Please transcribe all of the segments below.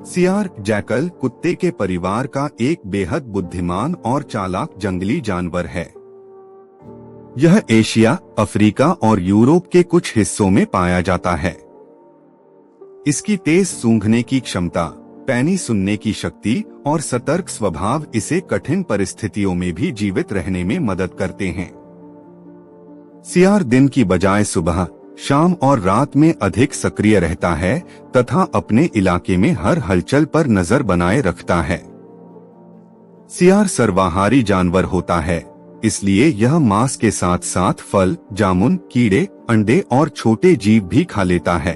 सियार जैकल कुत्ते के परिवार का एक बेहद बुद्धिमान और चालाक जंगली जानवर है। यह एशिया, अफ्रीका और यूरोप के कुछ हिस्सों में पाया जाता है। इसकी तेज सूंघने की क्षमता, पैनी सुनने की शक्ति और सतर्क स्वभाव इसे कठिन परिस्थितियों में भी जीवित रहने में मदद करते हैं। सियार दिन की बजाय सुबह, शाम और रात में अधिक सक्रिय रहता है तथा अपने इलाके में हर हलचल पर नजर बनाए रखता है। सियार सर्वाहारी जानवर होता है, इसलिए यह मांस के साथ साथ फल, जामुन, कीड़े, अंडे और छोटे जीव भी खा लेता है।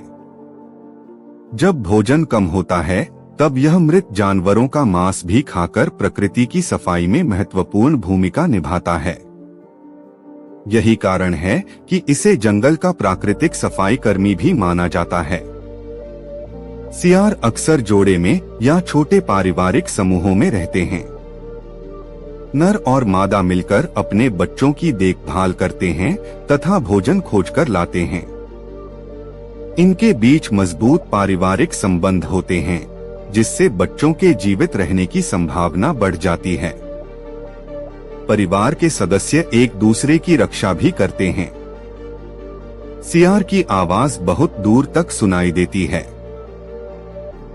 जब भोजन कम होता है तब यह मृत जानवरों का मांस भी खाकर प्रकृति की सफाई में महत्वपूर्ण भूमिका निभाता है। यही कारण है कि इसे जंगल का प्राकृतिक सफाई कर्मी भी माना जाता है। सियार अक्सर जोड़े में या छोटे पारिवारिक समूहों में रहते हैं। नर और मादा मिलकर अपने बच्चों की देखभाल करते हैं तथा भोजन खोजकर लाते हैं। इनके बीच मजबूत पारिवारिक संबंध होते हैं, जिससे बच्चों के जीवित रहने की संभावना बढ़ जाती है। परिवार के सदस्य एक दूसरे की रक्षा भी करते हैं। सियार की आवाज बहुत दूर तक सुनाई देती है।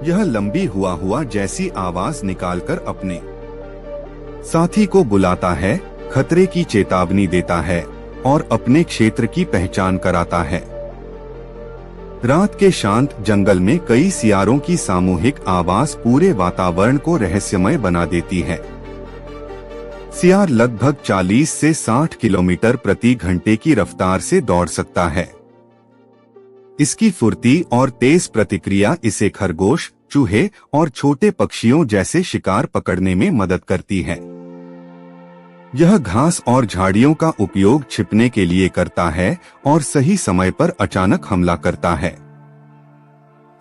यह लंबी हुआ जैसी आवाज निकालकर अपने साथी को बुलाता है, खतरे की चेतावनी देता है और अपने क्षेत्र की पहचान कराता है। रात के शांत जंगल में कई सियारों की सामूहिक आवाज पूरे वातावरण को रहस्यमय बना देती है। सियार लगभग 40 से 60 किलोमीटर प्रति घंटे की रफ्तार से दौड़ सकता है। इसकी फुर्ती और तेज प्रतिक्रिया इसे खरगोश, चूहे और छोटे पक्षियों जैसे शिकार पकड़ने में मदद करती है। यह घास और झाड़ियों का उपयोग छिपने के लिए करता है और सही समय पर अचानक हमला करता है।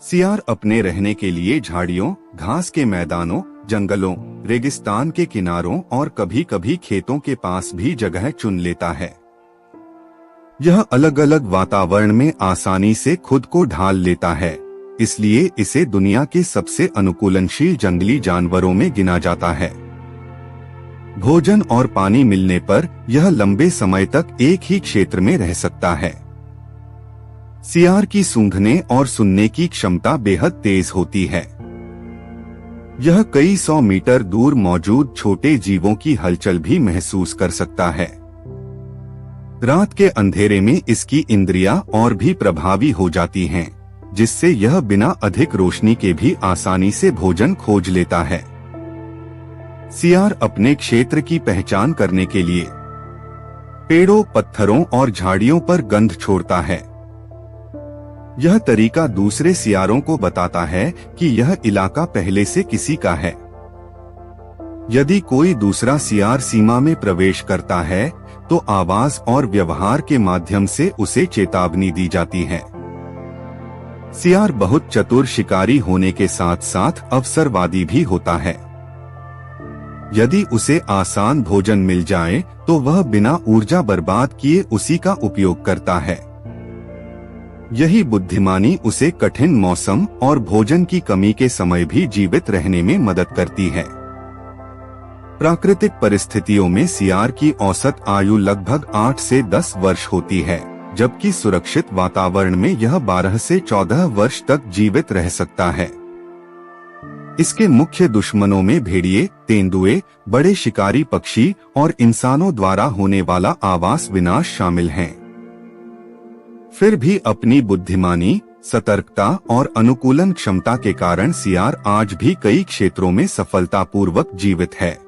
सियार अपने रहने के लिए झाड़ियों, घास के मैदानों, जंगलों, रेगिस्तान के किनारों और कभी-कभी खेतों के पास भी जगह चुन लेता है। यह अलग अलग वातावरण में आसानी से खुद को ढाल लेता है, इसलिए इसे दुनिया के सबसे अनुकूलनशील जंगली जानवरों में गिना जाता है। भोजन और पानी मिलने पर यह लंबे समय तक एक ही क्षेत्र में रह सकता है। सियार की सूंघने और सुनने की क्षमता बेहद तेज होती है। यह कई 100 मीटर दूर मौजूद छोटे जीवों की हलचल भी महसूस कर सकता है। रात के अंधेरे में इसकी इंद्रियां और भी प्रभावी हो जाती हैं, जिससे यह बिना अधिक रोशनी के भी आसानी से भोजन खोज लेता है। सियार अपने क्षेत्र की पहचान करने के लिए पेड़ों, पत्थरों और झाड़ियों पर गंध छोड़ता है। यह तरीका दूसरे सियारों को बताता है कि यह इलाका पहले से किसी का है। यदि कोई दूसरा सियार सीमा में प्रवेश करता है तो आवाज और व्यवहार के माध्यम से उसे चेतावनी दी जाती है। सियार बहुत चतुर शिकारी होने के साथ साथ अवसरवादी भी होता है। यदि उसे आसान भोजन मिल जाए तो वह बिना ऊर्जा बर्बाद किए उसी का उपयोग करता है। यही बुद्धिमानी उसे कठिन मौसम और भोजन की कमी के समय भी जीवित रहने में मदद करती है। प्राकृतिक परिस्थितियों में सियार की औसत आयु लगभग 8 से 10 वर्ष होती है, जबकि सुरक्षित वातावरण में यह 12 से 14 वर्ष तक जीवित रह सकता है। इसके मुख्य दुश्मनों में भेड़िए, तेंदुए, बड़े शिकारी पक्षी और इंसानों द्वारा होने वाला आवास विनाश शामिल हैं। फिर भी अपनी बुद्धिमानी, सतर्कता और अनुकूलन क्षमता के कारण सियार आज भी कई क्षेत्रों में सफलतापूर्वक जीवित है।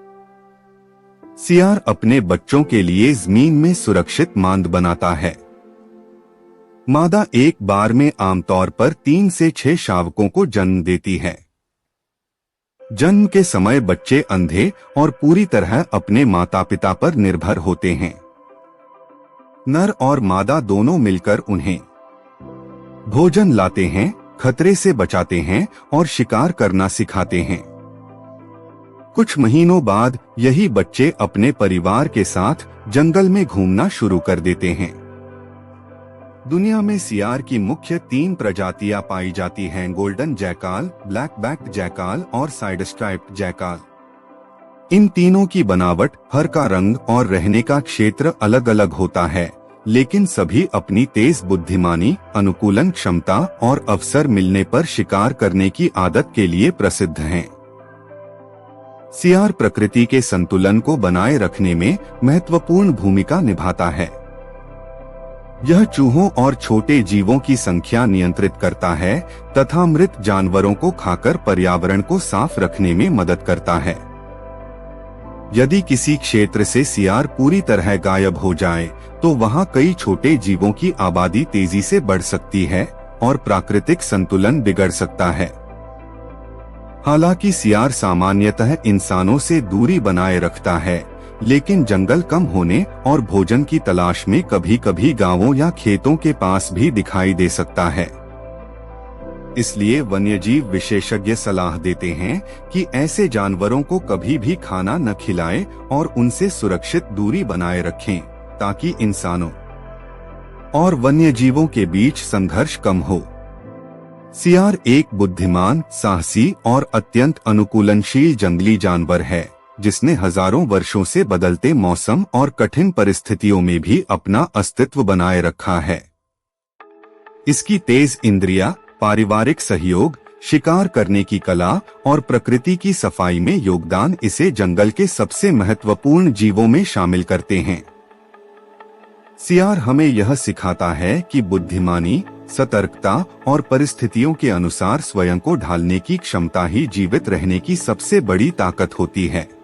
सियार अपने बच्चों के लिए जमीन में सुरक्षित मांद बनाता है। मादा एक बार में आमतौर पर 3 से 6 शावकों को जन्म देती है। जन्म के समय बच्चे अंधे और पूरी तरह अपने माता पिता पर निर्भर होते हैं। नर और मादा दोनों मिलकर उन्हें भोजन लाते हैं, खतरे से बचाते हैं और शिकार करना सिखाते हैं। कुछ महीनों बाद यही बच्चे अपने परिवार के साथ जंगल में घूमना शुरू कर देते हैं। दुनिया में सियार की मुख्य 3 प्रजातियां पाई जाती हैं: golden jackal, black backed jackal और साइड स्ट्राइप्ड जैकाल। इन तीनों की बनावट, फर का रंग और रहने का क्षेत्र अलग अलग होता है, लेकिन सभी अपनी तेज बुद्धिमानी, अनुकूलन क्षमता और अवसर मिलने पर शिकार करने की आदत के लिए प्रसिद्ध हैं। सियार प्रकृति के संतुलन को बनाए रखने में महत्वपूर्ण भूमिका निभाता है। यह चूहों और छोटे जीवों की संख्या नियंत्रित करता है तथा मृत जानवरों को खाकर पर्यावरण को साफ रखने में मदद करता है। यदि किसी क्षेत्र से सियार पूरी तरह गायब हो जाए, तो वहां कई छोटे जीवों की आबादी तेजी से बढ़ सकती है और प्राकृतिक संतुलन बिगड़ सकता है। हालांकि सियार सामान्यतः इंसानों से दूरी बनाए रखता है, लेकिन जंगल कम होने और भोजन की तलाश में कभी-कभी गांवों या खेतों के पास भी दिखाई दे सकता है। इसलिए वन्यजीव विशेषज्ञ सलाह देते हैं कि ऐसे जानवरों को कभी भी खाना न खिलाएं और उनसे सुरक्षित दूरी बनाए रखें, ताकि इंसानों और वन्यजीवों के बीच संघर्ष कम हो। सियार एक बुद्धिमान, साहसी और अत्यंत अनुकूलनशील जंगली जानवर है, जिसने हजारों वर्षों से बदलते मौसम और कठिन परिस्थितियों में भी अपना अस्तित्व बनाए रखा है। इसकी तेज इंद्रियां, पारिवारिक सहयोग, शिकार करने की कला और प्रकृति की सफाई में योगदान इसे जंगल के सबसे महत्वपूर्ण जीवों में शामिल करते हैं। सियार हमें यह सिखाता है कि बुद्धिमानी, सतर्कता और परिस्थितियों के अनुसार स्वयं को ढालने की क्षमता ही जीवित रहने की सबसे बड़ी ताकत होती है।